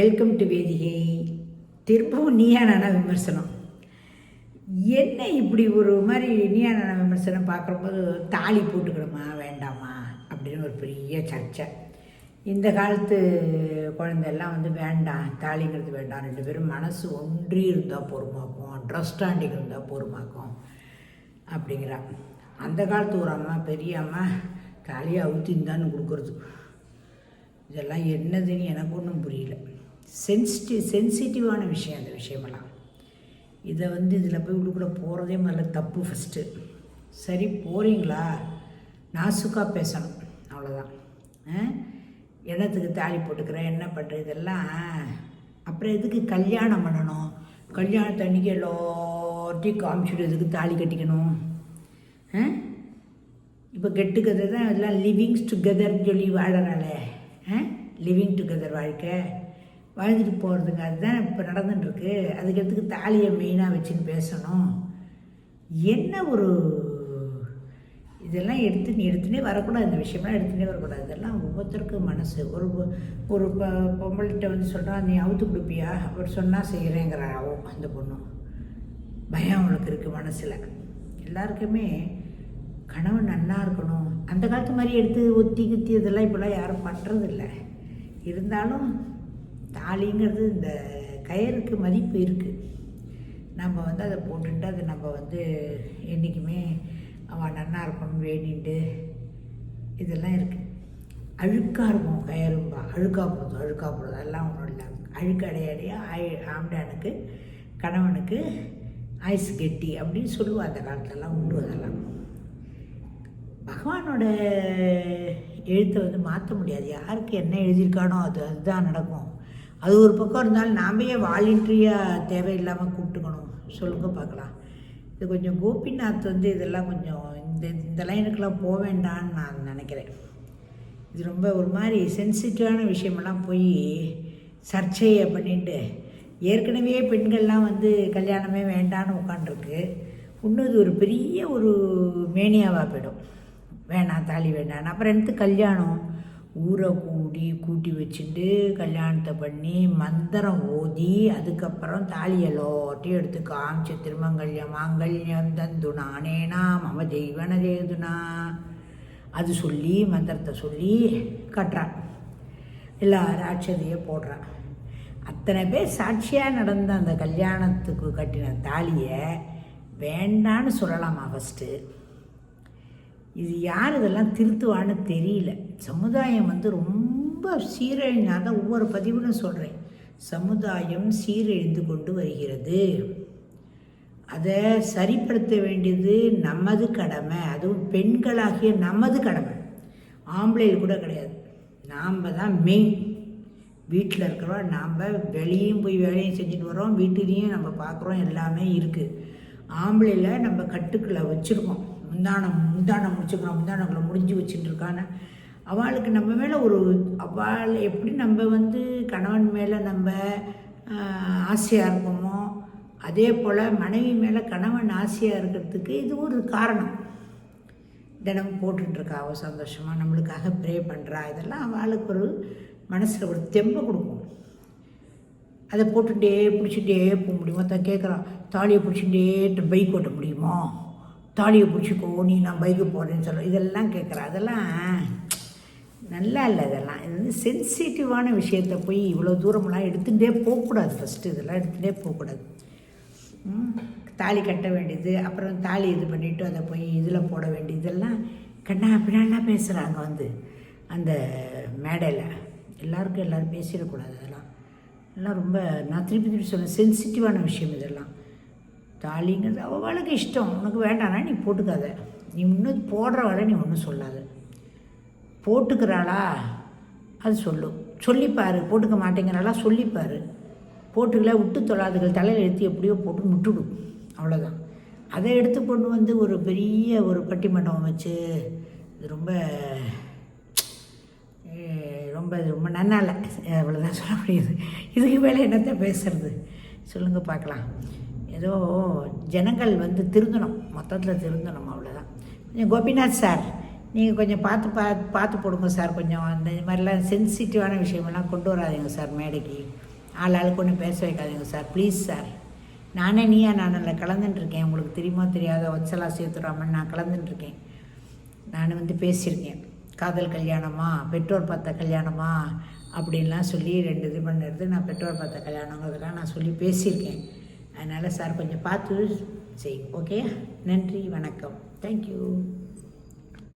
Welcome to வேதிகை. திரும்பவும் நீயா நானா விமர்சனம். என்ன இப்படி ஒரு மாதிரி நீயா நானா விமர்சனம் பார்க்கும்போது தாலி போட்டுக்கணுமா வேண்டாமா அப்படின்னு ஒரு பெரிய சர்ச்சை. இந்த காலத்து குழந்தையெல்லாம் வேண்டாம், தாலிங்கிறது வேண்டாம், ரெண்டு பேரும் மனசு ஒன்றி இருந்தால் பொறுமாக்கும், அண்டர்ஸ்டாண்டிங் இருந்தால் பொறுமாக்கும் அப்படிங்கிறா. அந்த காலத்து ஒரு அம்மா, பெரிய அம்மா, தாலியை அவுத்தின்னு கொடுக்குறது. இதெல்லாம் என்னதுன்னு எனக்கு ஒன்றும் புரியல. சென்சிட்டிவான விஷயம் அந்த விஷயமெல்லாம். இதை இதில் போய் உள்ளுக்குள்ளே போகிறதே முதல்ல தப்பு. ஃபஸ்ட்டு சரி போகிறீங்களா, நாசுக்காக பேசணும், அவ்வளோதான். என்னத்துக்கு தாலி போட்டுக்கிறேன், என்ன பண்ணுறது, இதெல்லாம் அப்புறம் எதுக்கு கல்யாணம் பண்ணணும்? கல்யாணத்தை அன்றைக்கி எல்லாத்தையும் காமிச்சுட்டு எதுக்கு தாலி கட்டிக்கணும்? இப்போ கெட்டுக்கிறது தான் எல்லாம் லிவிங்ஸ் டுகெதர்னு சொல்லி வாழறாளே. லிவிங் டுகெதர் வாழ்க்கை வாழ்ந்துட்டு போகிறதுங்க, அதுதான் இப்போ நடந்துட்டுருக்கு. அதுக்கு எதுக்கு தாலியை மெயினாக வச்சுன்னு பேசணும்? என்ன ஒரு இதெல்லாம் எடுத்துனே வரக்கூடாது. இந்த விஷயம்லாம் எடுத்துனே வரக்கூடாது. இதெல்லாம் ஒவ்வொருத்தருக்கு மனசு. ஒரு பொம்பள்கிட்ட சொல்கிறான், நீ அவுத்து கொடுப்பியா? அவர் சொன்னால் செய்கிறேங்கிறாவோ அந்த பொண்ணும். பயம் அவளுக்கு இருக்குது மனசில். எல்லாருக்குமே கணவன் நன்னா இருக்கணும். அந்த காலத்து மாதிரி எடுத்து ஒத்தி குத்தி இதெல்லாம் இப்போலாம் யாரும் பண்ணுறதில்ல. இருந்தாலும் தாலிங்கிறது, இந்த கயிறுக்கு மதிப்பு இருக்குது. நம்ம அதை போட்டுட்டு அதை நம்ம என்றைக்குமே அவன் நன்னா இருக்கணும்னு வேண்டிட்டு இதெல்லாம் இருக்குது. அழுக்காக இருக்கும் கயிறும்பா, அழுக்காக போடுறது அதெல்லாம் ஒன்றும் இல்லை. அழுக்கு அடையடைய ஆம்படானுக்கு கணவனுக்கு ஐஸ் கெட்டி அப்படின்னு சொல்லுவோம். அந்த காலத்துலலாம் உண்டு. அதெல்லாம் பகவானோட எழுத்தை மாற்ற முடியாது. யாருக்கு என்ன எழுதியிருக்கானோ அதுதான் நடக்கும். அது ஒரு பக்கம் இருந்தாலும் நாம ஏன் வாலண்டரியாக தேவையில்லாமல் கூப்பிட்டுக்கணும்? சொல்லுங்க பார்க்கலாம். இது கொஞ்சம் கோபிநாத் இதெல்லாம் கொஞ்சம் இந்த லைனுக்கெல்லாம் போக வேண்டான்னு நான் நினைக்கிறேன். இது ரொம்ப ஒரு மாதிரி சென்சிட்டிவான விஷயமெல்லாம் போய் சர்ச்சையை பண்ணிட்டு, ஏற்கனவே பெண்கள்லாம் கல்யாணமே வேண்டான்னு உட்காண்டிருக்கு. இன்னும் இது ஒரு பெரிய ஒரு மேனியாவாக போயிடும். வேணாம், தாலி வேண்டாம், அப்புறம் எனக்கு கல்யாணம். ஊரை கூட்டி வச்சுட்டு கல்யாணத்தை பண்ணி மந்திரம் ஓதி அதுக்கப்புறம் தாலி எல்லாத்தையும் எடுத்து காமிச்சு திருமங்கல்யம் மாங்கல்யம் தந்துனா நேனா மம தெய்வன தேதுனா அது சொல்லி மந்திரத்தை சொல்லி கட்டுறான். எல்லாரும் ஆட்சதையை போடுறான். அத்தனை பேர் சாட்சியாக நடந்த அந்த கல்யாணத்துக்கு கட்டின தாலியை வேண்டான்னு சொல்லலாமா? ஃபஸ்ட்டு இது யார் இதெல்லாம் திருத்துவான்னு தெரியல. சமுதாயம் ரொம்ப சீரழிஞ்சாதான் ஒவ்வொரு பதிவுன்னு சொல்கிறேன். சமுதாயம் சீரழிந்து கொண்டு வருகிறது. அதை சரிப்படுத்த வேண்டியது நமது கடமை. அதுவும் பெண்களாகிய நமது கடமை. ஆம்பளைகள் கூட கிடையாது. நாம் தான் மெயின். வீட்டில் இருக்கிறோம், நாம் வெளியும் போய் வேலையும் செஞ்சுட்டு வரோம், வீட்டிலையும் நம்ம பார்க்குறோம், எல்லாமே இருக்குது. ஆம்பளையில் நம்ம கட்டுக்களை வச்சுருக்கோம். முந்தானம் முடிச்சுக்கிறோம், முந்தானங்களை முடிஞ்சு வச்சுட்டு இருக்கான்னு அவளுக்கு நம்ம மேலே அவள் எப்படி நம்ம கணவன் மேலே நம்ம ஆசையாக இருக்கோமோ அதே போல் மனைவி மேலே கணவன் ஆசையாக இருக்கிறதுக்கு இது ஒரு காரணம். தினமும் போட்டுருக்கா, அவள் சந்தோஷமாக நம்மளுக்காக ப்ரே பண்ணுறா. இதெல்லாம் அவளுக்கு ஒரு மனசில் ஒரு தெம்பை கொடுக்கும். அதை போட்டுகிட்டே பிடிச்சிட்டே போக முடியுமோ? கேட்குறான், தாலியை பிடிச்சிட்டே பைக் ஓட்ட முடியுமோ? தாலியை பிடிச்சிக்கோ, நீ நான் பைக்கு போகிறேன்னு சொல்ல, இதெல்லாம் கேட்குறா. அதெல்லாம் நல்லா இல்லை. இதெல்லாம் இது சென்சிட்டிவான விஷயத்தை போய் இவ்வளோ தூரமெல்லாம் எடுத்துகிட்டே போகக்கூடாது. ஃபஸ்ட்டு இதெல்லாம் எடுத்துகிட்டே போகக்கூடாது. தாலி கட்ட வேண்டியது, அப்புறம் தாலி இது பண்ணிவிட்டு அதை போய் இதில் போட வேண்டியது, இதெல்லாம் கண்ணா பின்னாலாம் பேசுகிறாங்க அந்த மேடையில். எல்லோரும் பேசிடக்கூடாது. அதெல்லாம் ரொம்ப நான் திருப்பி சொல்ல சென்சிட்டிவான விஷயம். இதெல்லாம் தாலிங்கிறது அவளுக்கு இஷ்டம். உனக்கு வேண்டானா நீ போட்டுக்காத. நீ இன்னும் போடுறவளை நீ ஒன்றும் சொல்லாத. போட்டுக்கிறாளா அது சொல்லிப்பார். போட்டுக்க மாட்டேங்கிறாளா சொல்லிப்பார். போட்டுக்கல விட்டு தொழாதுகள் தலையில் எடுத்து எப்படியோ போட்டு விட்டுடும், அவ்வளோதான். அதை எடுத்து கொண்டு ஒரு பெரிய ஒரு பட்டிமண்டபம் வச்சு இது ரொம்ப ரொம்ப ரொம்ப நன்னால, அவ்வளோதான் சொல்ல முடியுது. இதுக்கு மேலே என்னத்தை பேசுறது சொல்லுங்கள் பார்க்கலாம். ஏதோ ஜனங்கள் திருந்தணும், மொத்தத்தில் திருந்தணும், அவ்வளோதான். கொஞ்சம் கோபிநாத் சார், நீங்கள் கொஞ்சம் பார்த்து போடுங்க சார். கொஞ்சம் அந்த மாதிரிலாம் சென்சிட்டிவான விஷயமெல்லாம் கொண்டு வராதீங்க சார் மேடைக்கு. ஆளுக்கு ஒன்று பேச வைக்காதீங்க சார், ப்ளீஸ் சார். நானே நீயா நானில் கலந்துட்டுருக்கேன். உங்களுக்கு தெரியுமா தெரியாத வச்சலா சேத்துராமன் நான் கலந்துட்டுருக்கேன். நான் வந்து பேசியிருக்கேன். காதல் கல்யாணமா, பெற்றோர் பார்த்த கல்யாணமா அப்படின்லாம் சொல்லி 2 இது பண்ணுறது. நான் பெற்றோர் பார்த்த கல்யாணங்கிறதுலாம் நான் சொல்லி பேசியிருக்கேன். அதனால் சார் கொஞ்சம் பார்த்து செய்யும். ஓகே, நன்றி, வணக்கம், தேங்க்யூ.